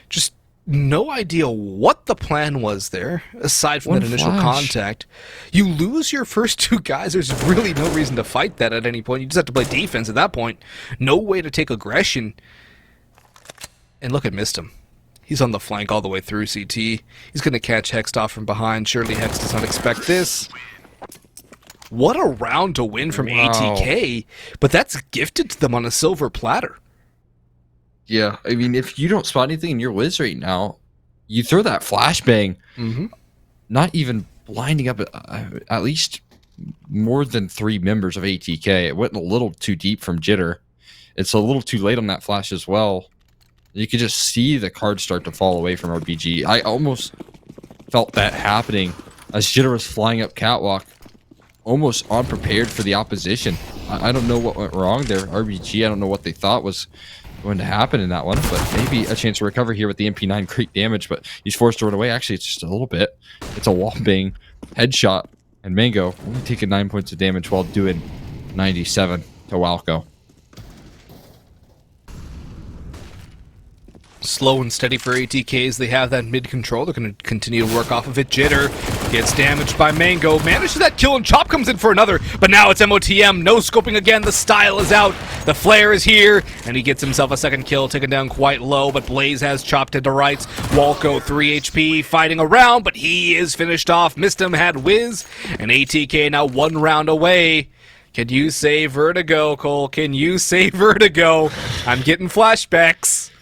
Just no idea what the plan was there, aside from that initial contact. You lose your first 2 guys, there's really no reason to fight that at any point. You just have to play defense at that point. No way to take aggression. And look at missed him. He's on the flank all the way through CT. He's going to catch Hex off from behind. Surely Hex does not expect this. What a round to win from ATK, but that's gifted to them on a silver platter. Yeah, I mean, if you don't spot anything in your Wiz right now, you throw that flashbang, not even blinding up at least more than 3 members of ATK. It went a little too deep from Jitter. It's a little too late on that flash as well. You could just see the cards start to fall away from RBG. I almost felt that happening as Jitter was flying up Catwalk, almost unprepared for the opposition. I don't know what went wrong there. RBG, I don't know what they thought was going to happen in that one, but maybe a chance to recover here with the MP9. Great damage, but he's forced to run away. Actually, it's just a little bit. It's a wallbang headshot, and Mango only taking 9 points of damage while doing 97 to Walco. Slow and steady for ATKs. They have that mid control. They're going to continue to work off of it. Jitter gets damaged by Mango. Manages that kill, and Chop comes in for another. But now it's MOTM. No scoping again. The style is out. The flare is here. And he gets himself a second kill, taken down quite low. But Blaze has chopped to the right. Walco, 3 HP, fighting around. But he is finished off. Missed him, had Wiz. And ATK now 1 round away. Can you say Vertigo, Cole? Can you say Vertigo? I'm getting flashbacks.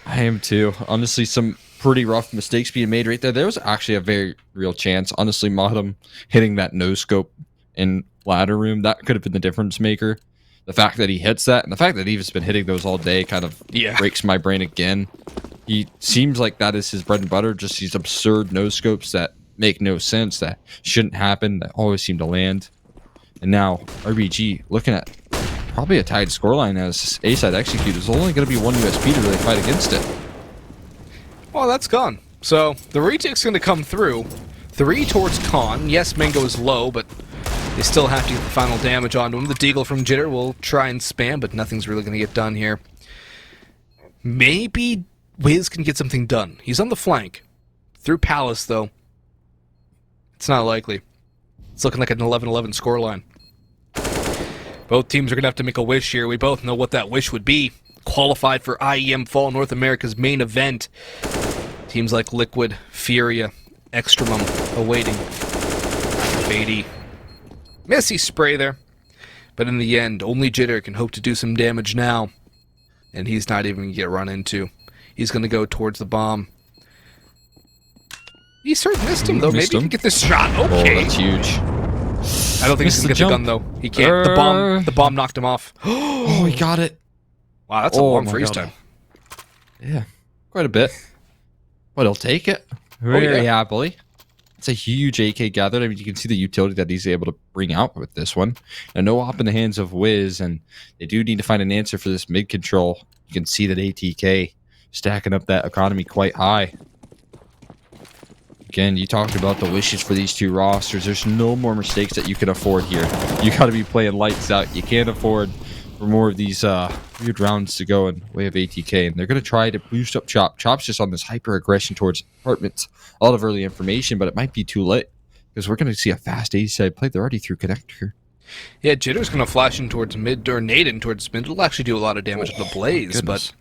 I am too. Honestly, some pretty rough mistakes being made right there. There was actually a very real chance. Honestly, Modem hitting that no scope in ladder room, that could have been the difference maker. The fact that he hits that, and the fact that he's been hitting those all day kind of breaks my brain again. He seems like that is his bread and butter, just these absurd no scopes that make no sense, that shouldn't happen, that always seem to land. And now RBG looking at probably a tied scoreline as A-side execute. There's only going to be one USP to really fight against it. Well, that's gone. So, the retake's going to come through. 3 towards Khan. Yes, Mango is low, but they still have to get the final damage onto him. The Deagle from Jitter will try and spam, but nothing's really going to get done here. Maybe Wiz can get something done. He's on the flank. Through Palace, though. It's not likely. It's looking like an 11-11 scoreline. Both teams are going to have to make a wish here. We both know what that wish would be. Qualified for IEM Fall, North America's main event. Teams like Liquid, Furia, Extremum awaiting. Beatty. Messy spray there. But in the end, only Jitter can hope to do some damage now. And he's not even going to get run into. He's going to go towards the bomb. He sort of missed him, though. Maybe he can get this shot. Okay. Oh, that's huge. I don't think he's going to get the gun, though. He can't. The bomb knocked him off. Oh, he got it. Wow, that's a long freeze time. Yeah, quite a bit. But he'll take it very happily. It's a huge AK gathered. I mean, you can see the utility that he's able to bring out with this one. And no op in the hands of Wiz, and they do need to find an answer for this mid control. You can see that ATK stacking up that economy quite high. Again, you talked about the wishes for these two rosters. There's no more mistakes that you can afford here. You got to be playing lights out. You can't afford for more of these weird rounds to go in way of ATK, and they're going to try to boost up Chop. Chop's just on this hyper aggression towards apartments. A lot of early information, but it might be too late because we're going to see a fast A-side play. They're already through connector. Yeah, Jitter's going to flash in towards mid, or nade in towards mid. It'll actually do a lot of damage to the Blaze, but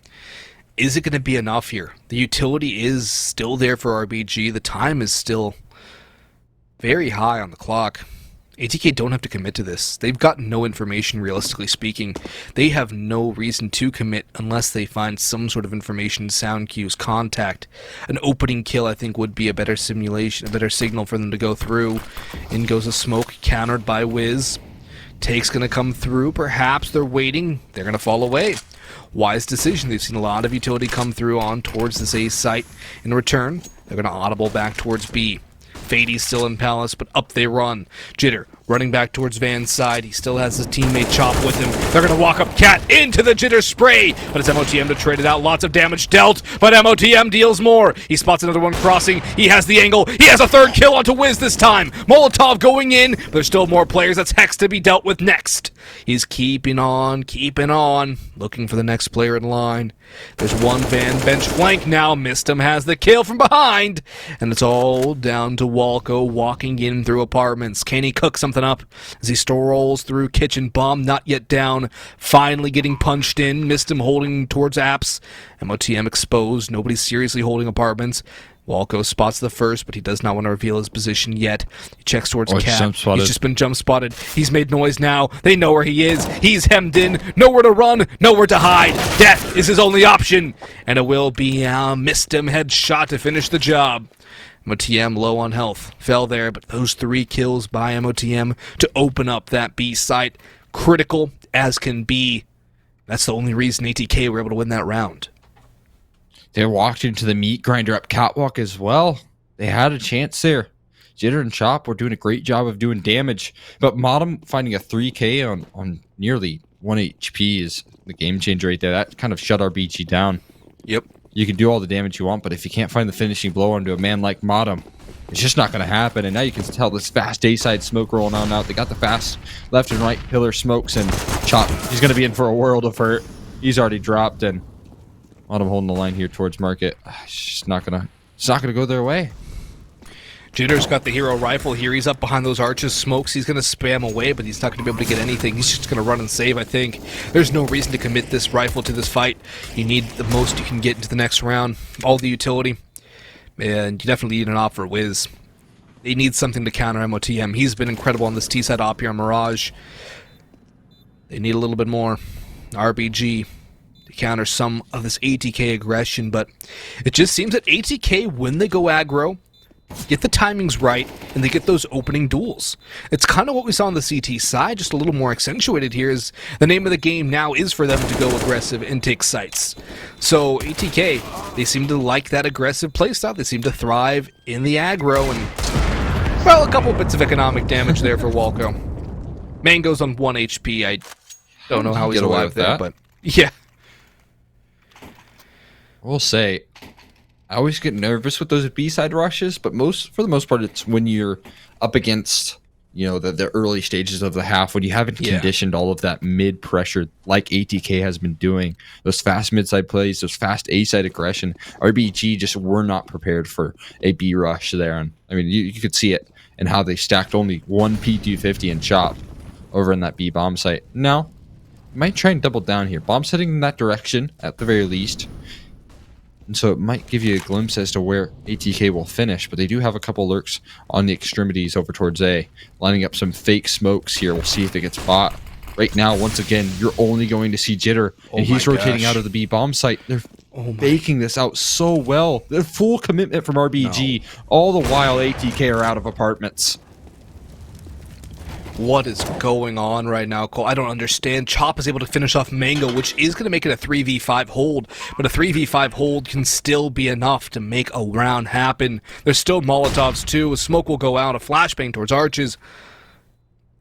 is it going to be enough here? The utility is still there for RBG. The time is still very high on the clock. ATK don't have to commit to this. They've got no information, realistically speaking. They have no reason to commit unless they find some sort of information, sound cues, contact. An opening kill, I think, would be a better simulation, a better signal for them to go through. In goes a smoke, countered by Wiz. Take's going to come through. Perhaps they're waiting. They're going to fall away. Wise decision. They've seen a lot of utility come through on towards this A site. In return, they're going to audible back towards B. Fady's still in Palace, but up they run. Jitter running back towards Van's side. He still has his teammate Chop with him. They're going to walk up Cat into the Jitter spray, but it's MOTM to trade it out. Lots of damage dealt, but MOTM deals more. He spots another one crossing. He has the angle. He has a third kill onto Wiz this time. Molotov going in, but there's still more players. That's Hex to be dealt with next. He's keeping on, looking for the next player in line. There's one Van bench flank now. Mistum has the kill from behind, and it's all down to Walco walking in through apartments. Can he cook something up as he strolls through kitchen? Bomb not yet down, finally getting punched in. Mistum holding towards apps. MOTM exposed. Nobody's seriously holding apartments. Walco spots the first, but he does not want to reveal his position yet. He checks towards Cat. He's just been jump spotted. He's made noise now. They know where he is. He's hemmed in. Nowhere to run. Nowhere to hide. Death is his only option. And it will be Mistum headshot to finish the job. MOTM low on health. Fell there, but those 3 kills by MOTM to open up that B site. Critical as can be. That's the only reason ATK were able to win that round. They walked into the meat grinder up catwalk as well. They had a chance there. Jitter and Chop were doing a great job of doing damage, but Modem finding a 3K on nearly 1 HP is the game changer right there. That kind of shut RBG down. Yep. You can do all the damage you want, but if you can't find the finishing blow onto a man like Modem, it's just not going to happen. And now you can tell this fast A-side smoke rolling on out. They got the fast left and right pillar smokes, and Chop, he's going to be in for a world of hurt. He's already dropped, and Modem holding the line here towards market. It's just not gonna go their way. Jitter's got the hero rifle here. He's up behind those arches. Smokes. He's going to spam away, but he's not going to be able to get anything. He's just going to run and save, I think. There's no reason to commit this rifle to this fight. You need the most you can get into the next round. All the utility. And you definitely need an op for Wiz. They need something to counter MOTM. He's been incredible on this T-side op here on Mirage. They need a little bit more. RBG to counter some of this ATK aggression, but it just seems that ATK, when they go aggro, get the timings right, and they get those opening duels. It's kind of what we saw on the CT side, just a little more accentuated here, is the name of the game now is for them to go aggressive and take sites. So ATK, they seem to like that aggressive playstyle. They seem to thrive in the aggro, and, well, a couple bits of economic damage there for Walco. Mango's on 1 HP. Don't know how he's Get away alive with there, that. but yeah. I will say, I always get nervous with those B-side rushes, but for the most part, it's when you're up against, the early stages of the half, when you haven't conditioned all of that mid pressure like ATK has been doing, those fast mid-side plays, those fast A-side aggression. RBG just were not prepared for a B rush there. And I mean, you could see it in how they stacked only one P250 and Chop over in that B bomb site. Now, you might try and double down here. Bombs heading in that direction at the very least. And so it might give you a glimpse as to where ATK will finish, but they do have a couple lurks on the extremities over towards A, lining up some fake smokes here. We'll see if it gets bought. Right now, once again, you're only going to see Jitter, and he's rotating out of the B bomb site. They're faking this out so well. They're full commitment from RBG, all the while ATK are out of apartments. What is going on right now, Cole? I don't understand. Chop is able to finish off Mango, which is going to make it a 3v5 hold, but a 3v5 hold can still be enough to make a round happen. There's still Molotovs too. A smoke will go out, a flashbang towards Arches.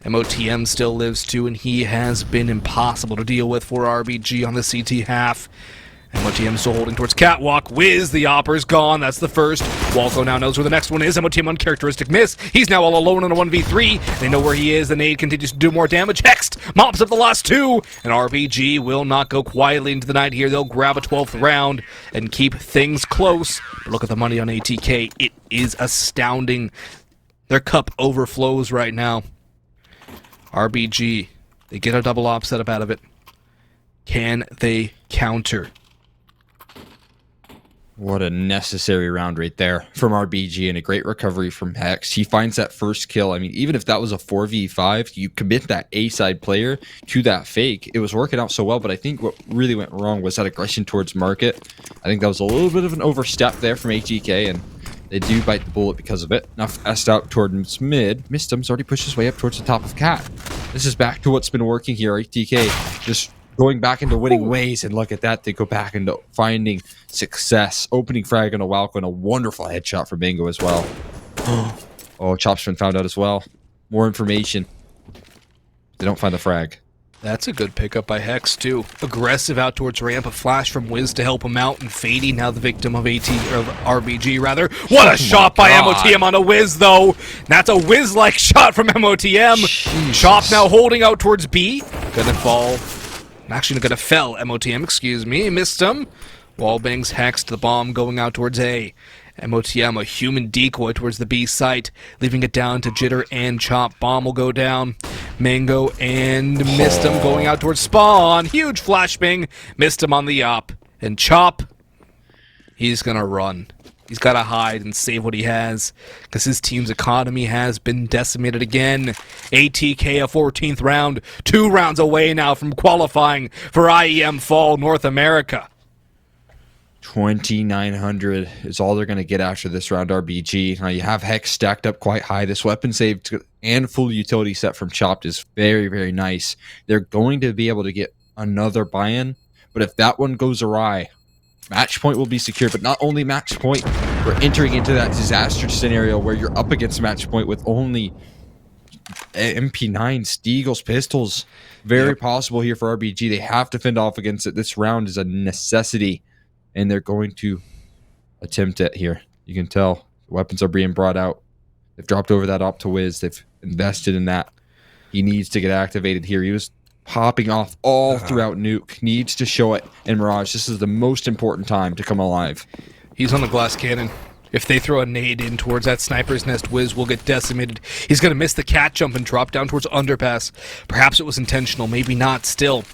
MOTM still lives too, and he has been impossible to deal with for RBG on the CT half. MOTM still holding towards Catwalk. Wiz, the Opper's gone. That's the first. Walco now knows where the next one is. MOTM uncharacteristic miss. He's now all alone in a 1v3. They know where he is. The nade continues to do more damage. Hext mops up the last two. And RBG will not go quietly into the night here. They'll grab a 12th round and keep things close. But look at the money on ATK. It is astounding. Their cup overflows right now. RBG, they get a double op setup out of it. Can they counter? What a necessary round right there from RBG, and a great recovery from Hex. He finds that first kill. I mean, even if that was a 4v5, you commit that A-side player to that fake. It was working out so well, but I think what really went wrong was that aggression towards market. I think that was a little bit of an overstep there from ATK, and they do bite the bullet because of it. Now fast out towards mid. Mistum's already pushed his way up towards the top of Cat. This is back to what's been working here. ATK just going back into winning ways, and look at that, they go back into finding success. Opening frag on a Walco, and a wonderful headshot for Bingo as well. Oh, Chop's been found out as well. More information. They don't find the frag. That's a good pickup by Hex, too. Aggressive out towards ramp, a flash from Wiz to help him out, and Fady, now the victim of RBG, rather. What a shot by MOTM on a Wiz, though! That's a Wiz-like shot from MOTM! Jesus. Chop now holding out towards B. Gonna fall. Actually, gonna fell. MOTM, excuse me. Missed him. Wallbangs Hex to the bomb going out towards A. MOTM, a human decoy towards the B site, leaving it down to Jitter and Chop. Bomb will go down. Mango and missed him going out towards Spawn. Huge flashbang. Missed him on the op. And Chop, he's gonna run. He's got to hide and save what he has, because his team's economy has been decimated again. ATK, a 14th round, 2 rounds away now from qualifying for IEM Fall North America. 2,900 is all they're going to get after this round, RBG. Now you have Hex stacked up quite high. This weapon save and full utility set from Chopped is very, very nice. They're going to be able to get another buy-in, but if that one goes awry, match point will be secured. But not only match point, we're entering into that disaster scenario where you're up against match point with only MP9s, Deagles, pistols. Very possible here for RBG. They have to fend off against it. This round is a necessity, and they're going to attempt it here. You can tell weapons are being brought out. They've dropped over that op to Wiz. They've invested in that. He needs to get activated here. He was popping off all throughout Nuke. Needs to show it in Mirage. This is the most important time to come alive. He's on the glass cannon. If they throw a nade in towards that sniper's nest, Wiz will get decimated. He's going to miss the cat jump and drop down towards underpass. Perhaps it was intentional, maybe not. Still,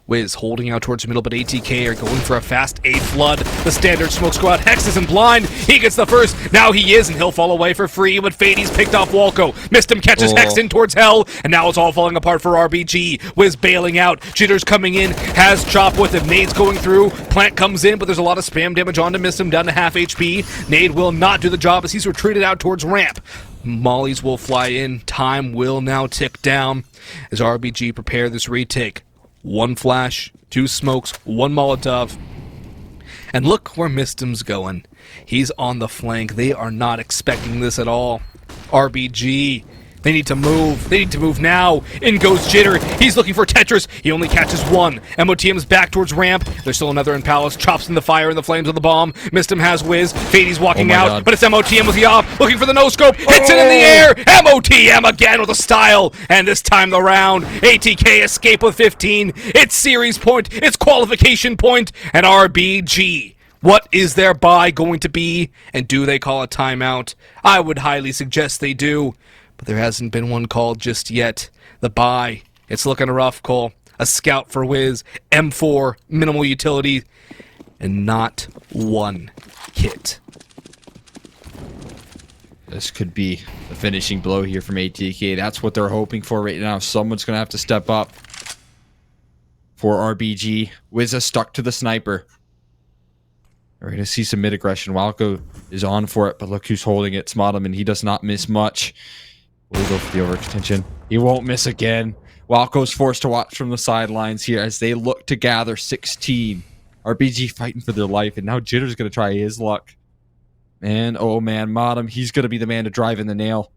Wiz holding out towards the middle, but ATK are going for a fast A flood. The standard smoke squad. Hex isn't blind. He gets the first. Now he is, and he'll fall away for free, but Fady's picked off Walco. Missed him, catches Hex in towards hell, and now it's all falling apart for RBG. Wiz bailing out. Jitter's coming in. Has Chop with him. Nade's going through. Plant comes in, but there's a lot of spam damage on to miss him, down to half HP. Nade will not do the job as he's retreated out towards ramp. Mollies will fly in. Time will now tick down as RBG prepare this retake. 1 flash, 2 smokes, 1 Molotov. And look where Mistum's going. He's on the flank. They are not expecting this at all. RBG, They need to move. They need to move now. In goes Jitter. He's looking for Tetris. He only catches one. MOTM's back towards ramp. There's still another in Palace. Chops in the fire and the flames of the bomb. Missed him, has Wiz. Fady's walking out, God. but it's MOTM with the off. Looking for the no-scope. Hits it in the air. MOTM again with a style. And this time around, ATK escape with 15. It's series point. It's qualification point. And RBG. What is their buy going to be? And do they call a timeout? I would highly suggest they do. But there hasn't been one called just yet. The buy. It's looking rough, Cole. A scout for Wiz. M4. Minimal utility. And not one hit. This could be the finishing blow here from ATK. That's what they're hoping for right now. Someone's going to have to step up for RBG. Wiz is stuck to the sniper. We're going to see some mid-aggression. Walco is on for it, but look who's holding it. Smottom, and he does not miss much. Will he go for the overextension? He won't miss again. Walco's forced to watch from the sidelines here as they look to gather 16. RBG fighting for their life, and now Jitter's going to try his luck. Man, oh man, Modem, he's going to be the man to drive in the nail.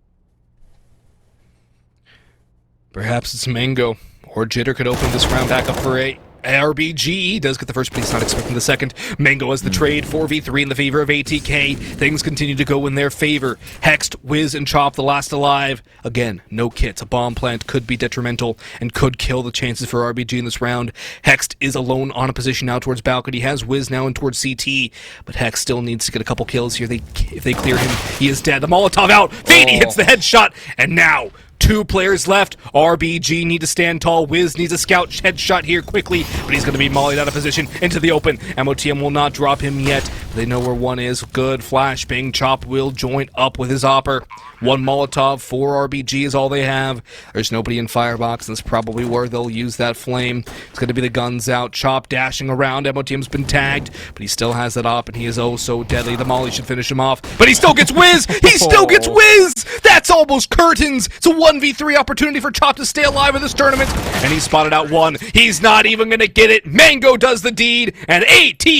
Perhaps it's Mango. Or Jitter could open this round back up for a RBG. Does get the first, but he's not expecting the second. Mango has the trade. 4v3 in the favor of ATK. Things continue to go in their favor. Hexed, Wiz, and Chop, the last alive. Again, no kits. A bomb plant could be detrimental and could kill the chances for RBG in this round. Hexed is alone on a position now towards balcony. Has Wiz now in towards CT, but Hex still needs to get a couple kills here. If they clear him, he is dead. The Molotov out. Fady hits the headshot, and now 2 players left. RBG need to stand tall. Wiz needs a scout headshot here quickly, but he's going to be mollied out of position into the open. MOTM will not drop him yet. They know where one is. Good flashbang. Chop will join up with his opper. 1 Molotov, 4 RBG is all they have. There's nobody in Firebox, and that's probably where they'll use that flame. It's going to be the guns out. Chop dashing around. MOTM's been tagged, but he still has that op, and he is oh so deadly. The molly should finish him off, but he still gets Wiz! He still gets Wiz! That's almost curtains! It's a 1v3 opportunity for Chop to stay alive in this tournament, and he spotted out one. He's not even going to get it. Mango does the deed, and AT